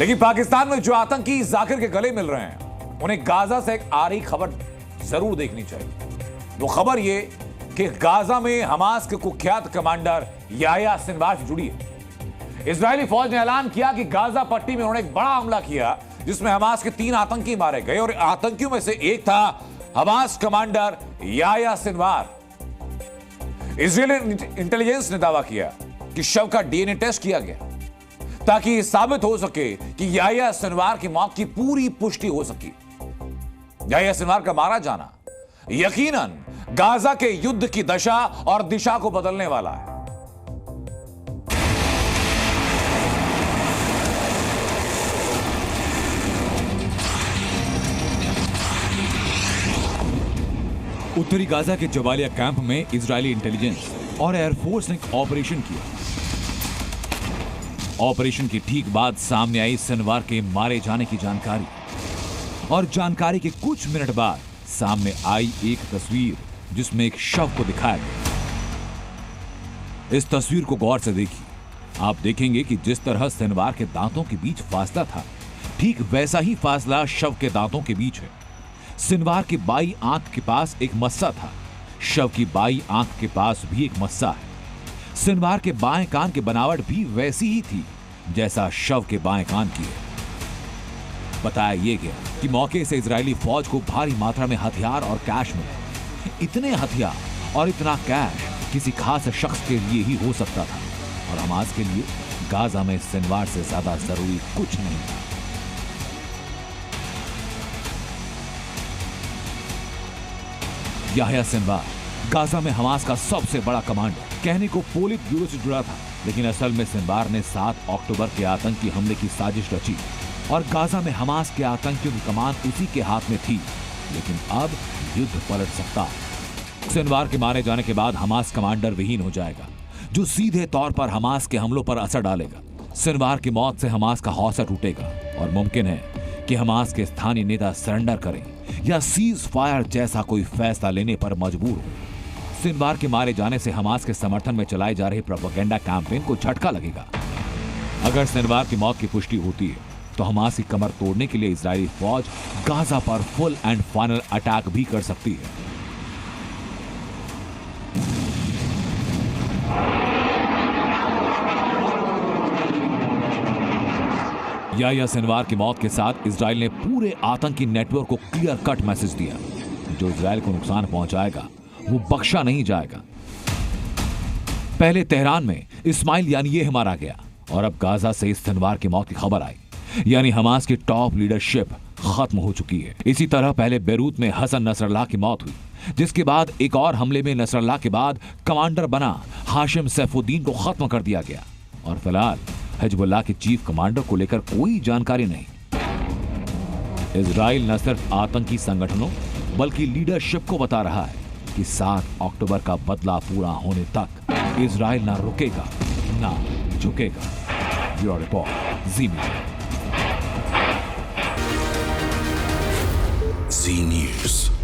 लेकिन पाकिस्तान में जो आतंकी जाकिर के गले मिल रहे हैं, उन्हें गाजा से एक आ रही खबर जरूर देखनी चाहिए। वो खबर ये कि गाजा में हमास के कुख्यात कमांडर याह्या सिनवार से जुड़ी है। इजरायली फौज ने ऐलान किया कि गाजा पट्टी में उन्होंने एक बड़ा हमला किया जिसमें हमास के 3 आतंकी मारे गए और आतंकियों में से एक था Hamas commander Yahya Sinwar. Israeli intelligence ने दावा किया कि शव का डीएनए टेस्ट किया गया ताकि यह साबित हो सके कि याह्या सिनवार की मौत की पूरी पुष्टि हो सकी। याह्या सिनवार का मारा जाना यकीनन गाजा के युद्ध की दशा और दिशा को बदलने वाला है। उत्तरी गाजा के जबालिया कैंप में इजरायली इंटेलिजेंस और एयरफोर्स ने एक ऑपरेशन किया। ऑपरेशन के ठीक बाद सामने आई सिनवार के मारे जाने की जानकारी और जानकारी के कुछ मिनट बाद सामने आई एक तस्वीर जिसमें एक शव को दिखाया गया। इस तस्वीर को गौर से देखिए। आप देखेंगे कि जिस तरह सिनवार के दांतों के बीच फासला था, ठीक वैसा ही फासला शव के दांतों के बीच है। सिनवार की बाई आंख के पास एक मस्सा था। शव की बाई आंख के पास भी एक मस्सा है। सिनवार के बाएं कान की बनावट भी वैसी ही थी जैसा शव के बाएं कान की है। बताया यह गया कि मौके से इजरायली फौज को भारी मात्रा में हथियार और कैश मिले। इतने हथियार और इतना कैश किसी खास शख्स के लिए ही हो सकता था और हमास के लिए गाजा में सिनवार से ज्यादा जरूरी कुछ नहीं था। याह्या सिनवार गाजा में हमास का सबसे बड़ा कमांडर, कहने को पोलित ब्यूरो से जुड़ा था, लेकिन असल में सिनवार ने 7 अक्टूबर के आतंकी हमले की साजिश रची और गाजा में हमास के आतंकियों की कमान उसी के हाथ में थी। लेकिन अब युद्ध पलट सकता है। सिनवार के मारे जाने के बाद हमास कमांडर विहीन हो जाएगा, जो सीधे तौर पर हमास के हमलों पर असर डालेगा। सिनवार की मौत से हमास का हौसला टूटेगा और मुमकिन है कि हमास के स्थानीय नेता सरेंडर करें या सीज फायर जैसा कोई फैसला लेने पर मजबूर हो। सिनवार के मारे जाने से हमास के समर्थन में चलाए जा रहे प्रोपेगेंडा कैंपेन को झटका लगेगा। अगर सिनवार की मौत की पुष्टि होती है तो हमास की कमर तोड़ने के लिए इजरायली फौज गाजा पर फुल एंड फाइनल अटैक भी कर सकती है। याह्या सिनवार की मौत के साथ इजराइल ने पूरे आतंकी नेटवर्क को क्लियर कट मैसेज दिया, जो इजराइल को नुकसान पहुंचाएगा वो बख्शा नहीं जाएगा। पहले तेहरान में इस्माइल यानियेह मारा गया और अब गाजा से इस सिनवार की मौत की खबर आई, यानी हमास की टॉप लीडरशिप खत्म हो चुकी है। इसी तरह पहले बेरूत में हसन नसरल्लाह की मौत हुई, जिसके बाद एक और हमले में नसरल्लाह के बाद कमांडर बना हाशिम सैफुद्दीन को खत्म कर दिया गया और फिलहाल हिजबुल्लाह के चीफ कमांडर को लेकर कोई जानकारी नहीं। इजराइल न सिर्फ आतंकी संगठनों बल्कि लीडरशिप को बता रहा है कि 7 अक्टूबर का बदला पूरा होने तक इजराइल ना रुकेगा ना झुकेगा। ब्यूरो रिपोर्ट, जी मीडिया। जी न्यूज़।